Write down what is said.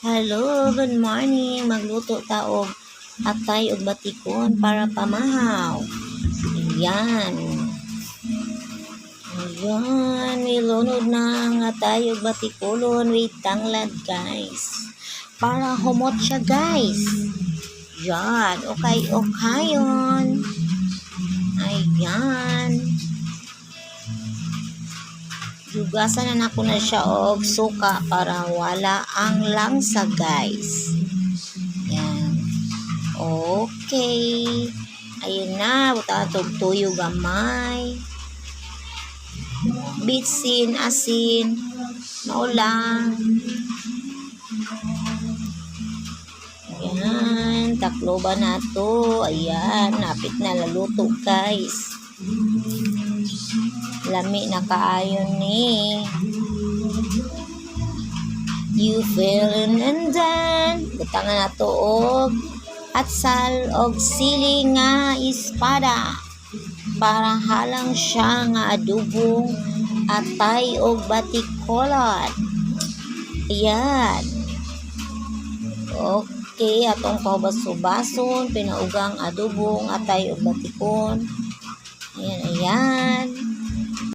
Hello, good morning. Magluto ta og atay og batikon para pamahaw. Ayan. Ayan, nilunod na ang atay og batikolon with tanglad, guys. Para humot siya, guys. Yan, okay-okayon. Ayan. Hugasan na ako na siya og suka para wala ang langsa, guys. Yan. Okay. Ayun na. Buta itong tuyo gamay. Bitsin, asin. Maulang. Ayan. Takloban na to. Ayan. Napit na laluto, guys. Lami na kaayon ni. You feeling and then butangan na to og atsal og sili nga espada para halang siya nga adubong atay og batikolon. Ayan. Okay, atong pabaso-bason pinaugang adubong atay og batikon. Ayan, ayan.